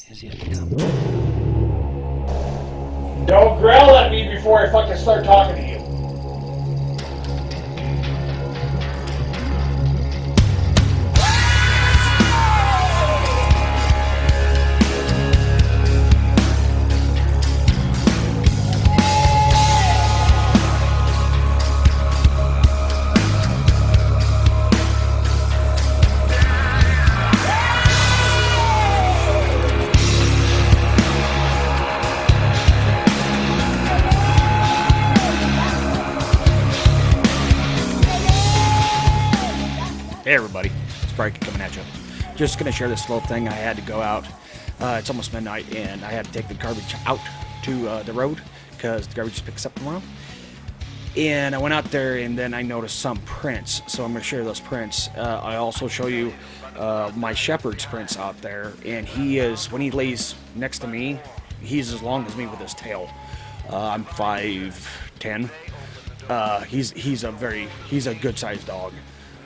Is yet to come. Don't growl at me before I fucking start talking to you. Hey everybody, it's Frank coming at you. Just gonna share this little thing. I had to go out. It's almost midnight, and I had to take the garbage out to the road because the garbage picks up tomorrow. And I went out there, and then I noticed some prints. So I'm gonna share those prints. I also show you my shepherd's prints out there, and he is when he lays next to me, he's as long as me with his tail. I'm 5'10". He's a good sized dog.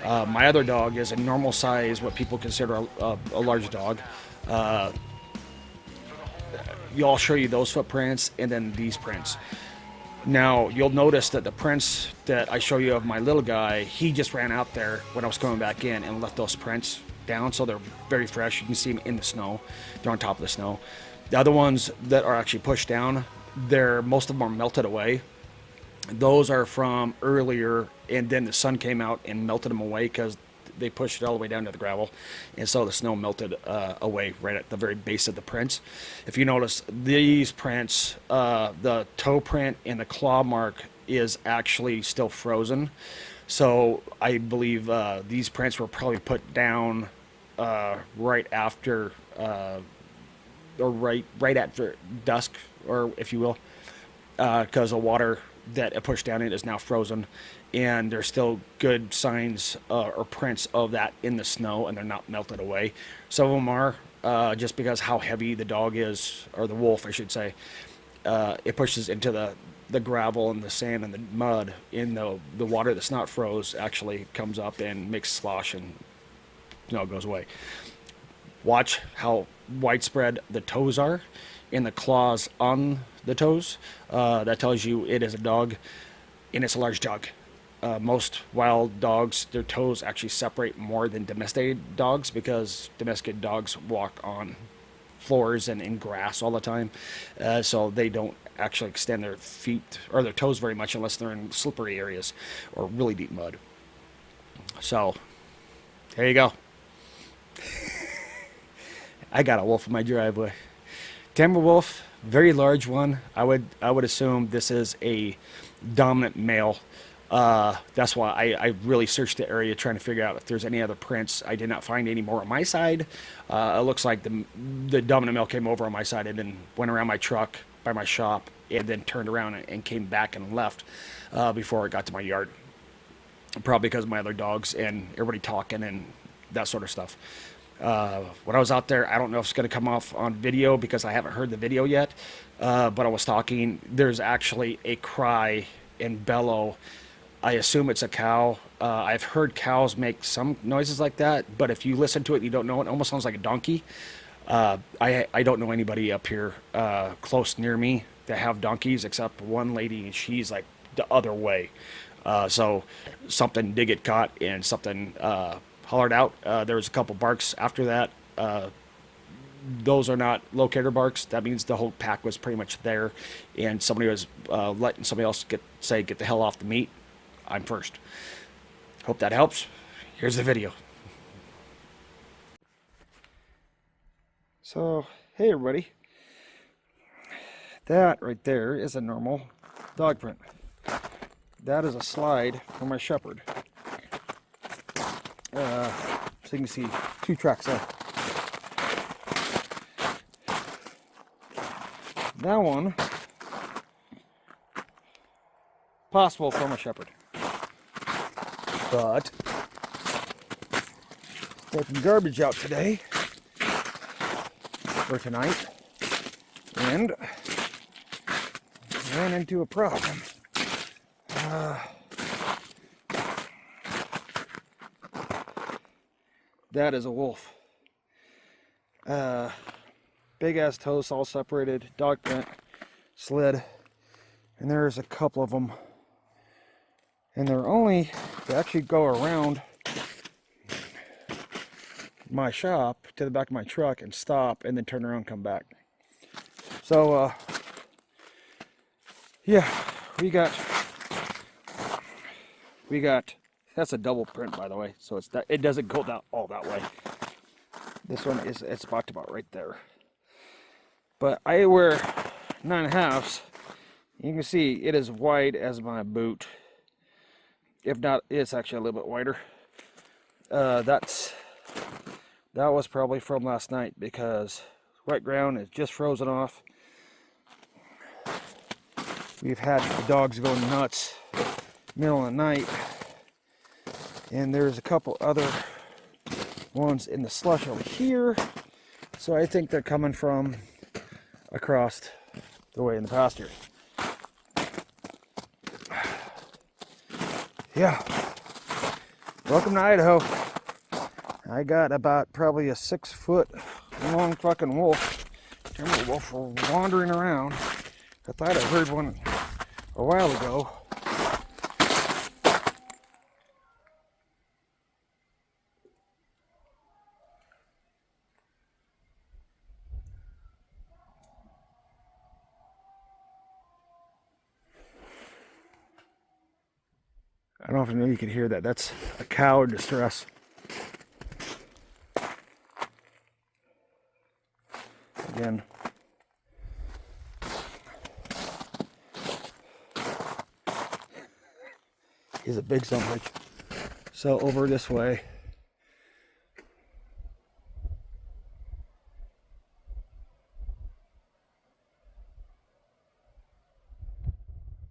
My other dog is a normal size, what people consider a large dog. I'll show you those footprints and then these prints. Now, you'll notice that the prints that I show you of my little guy, he just ran out there when I was coming back in and left those prints down, so they're very fresh. You can see them in the snow. They're on top of the snow. The other ones that are actually pushed down, most of them are melted away. Those are from earlier, and then the sun came out and melted them away because they pushed it all the way down to the gravel, and so the snow melted away right at the very base of the prints. If you notice, these prints, the toe print and the claw mark is actually still frozen. So I believe these prints were probably put down right after, or right after dusk, or if you will, because the water that it pushed down in is now frozen, and there's still good signs or prints of that in the snow, and they're not melted away. Some of them are just because how heavy the dog is, or the wolf, I should say. It pushes into the gravel and the sand and the mud in the water that's not froze actually comes up and makes slosh and it goes away. Watch how widespread the toes are and the claws on the toes. That tells you it is a dog, and it's a large dog. Most wild dogs, their toes actually separate more than domesticated dogs because domesticated dogs walk on floors and in grass all the time. So they don't actually extend their feet or their toes very much unless they're in slippery areas or really deep mud. So there you go. I got a wolf in my driveway. Timber wolf, very large one. I would assume this is a dominant male. That's why I really searched the area trying to figure out if there's any other prints. I did not find any more on my side. It looks like the dominant male came over on my side and then went around my truck by my shop and then turned around and came back and left before it got to my yard. Probably because of my other dogs and everybody talking and that sort of stuff. When I was out there, I don't know if it's going to come off on video because I haven't heard the video yet, but I was talking. There's actually a cry and bellow. I assume it's a cow. I've heard cows make some noises like that, but if you listen to it, you don't know it. It almost sounds like a donkey. I don't know anybody up here close near me that have donkeys except one lady, and she's like the other way. So something did get caught and something hollered out. There was a couple barks after that. Those are not locator barks. That means the whole pack was pretty much there, and somebody was letting somebody else get the hell off the meat. I'm first. Hope that helps. Here's the video. So, hey everybody. That right there is a normal dog print. That is a slide for my shepherd. So you can see two tracks there. That one, possible for my shepherd. But, taking garbage out today, or tonight, and ran into a problem. That is a wolf. big ass toes all separated, dog print, slid, and there's a couple of them. And they actually go around my shop to the back of my truck and stop and then turn around and come back. So yeah, we got that's a double print, by the way, so it doesn't go all that way. This one it's about right there, but I wear 9.5s. You can see it is wide as my boot, if not it's actually a little bit wider. That was probably from last night because wet ground is just frozen off. We've had the dogs going nuts middle of the night, and there's a couple other ones in the slush over here, so I think they're coming from across the way in the pasture. Yeah, welcome to Idaho. I got about probably a 6 foot long fucking wolf, timber wolf, wandering around. I thought I heard one a while ago. I don't know if you can hear that. That's a cow in distress. Again. He's a big son of a bitch. So over this way.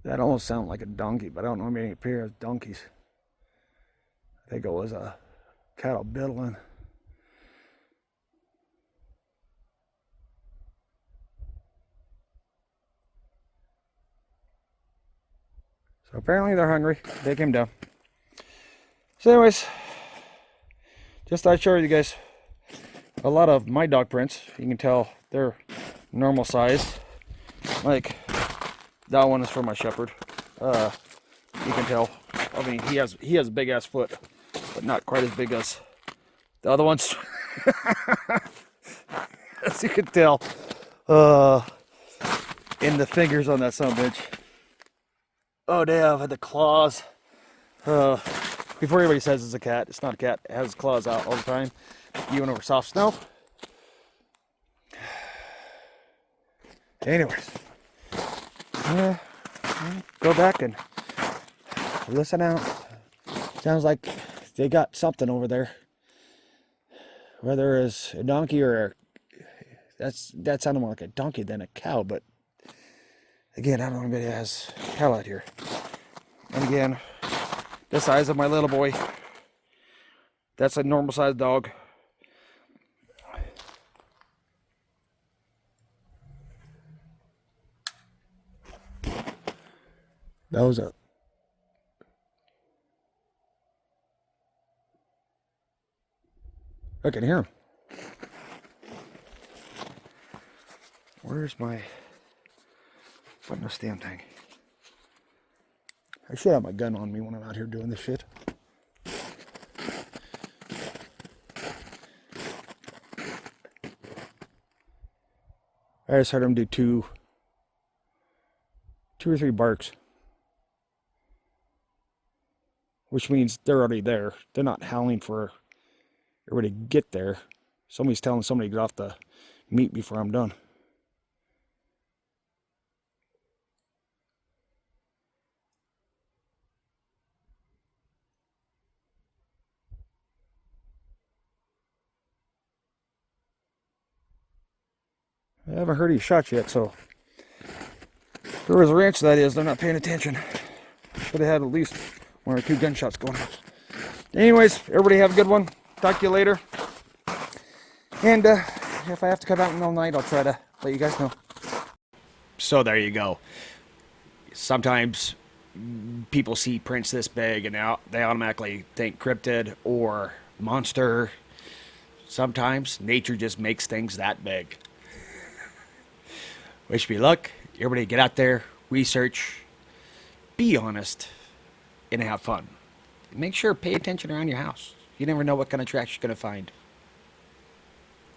That almost sounded like a donkey, but I don't know many pair of donkeys. I think it was a cattle biddling. So apparently they're hungry. They came down. So anyways, just thought I'd show you guys a lot of my dog prints. You can tell they're normal size. Like that one is for my shepherd. You can tell. I mean, he has a big ass foot, but not quite as big as the other ones. As you can tell, in the fingers on that son of a bitch. Oh damn, the claws. Before anybody says it's a cat, it's not a cat. It has its claws out all the time, even over soft snow. Anyways, go back and listen out. Sounds like they got something over there. Whether it's a donkey or that sounded more like a donkey than a cow, but again, I don't know if anybody has hell out here. And again, the size of my little boy. That's a normal sized dog. That was a I can hear him. Where's my button this damn thing? I should have my gun on me when I'm out here doing this shit. I just heard him do two or three barks, which means they're already there. They're not howling for everybody to get there. Somebody's telling somebody to get off the meat before I'm done. I haven't heard any shots yet, so there was a ranch that is, they're not paying attention. Should have had at least 1 or 2 gunshots going off. Anyways, everybody have a good one. Talk to you later. And if I have to come out in the middle of the night, I'll try to let you guys know. So there you go. Sometimes people see prints this big and they automatically think cryptid or monster. Sometimes nature just makes things that big. Wish me luck. Everybody get out there, research, be honest, and have fun. Make sure pay attention around your house. You never know what kind of tracks you're going to find.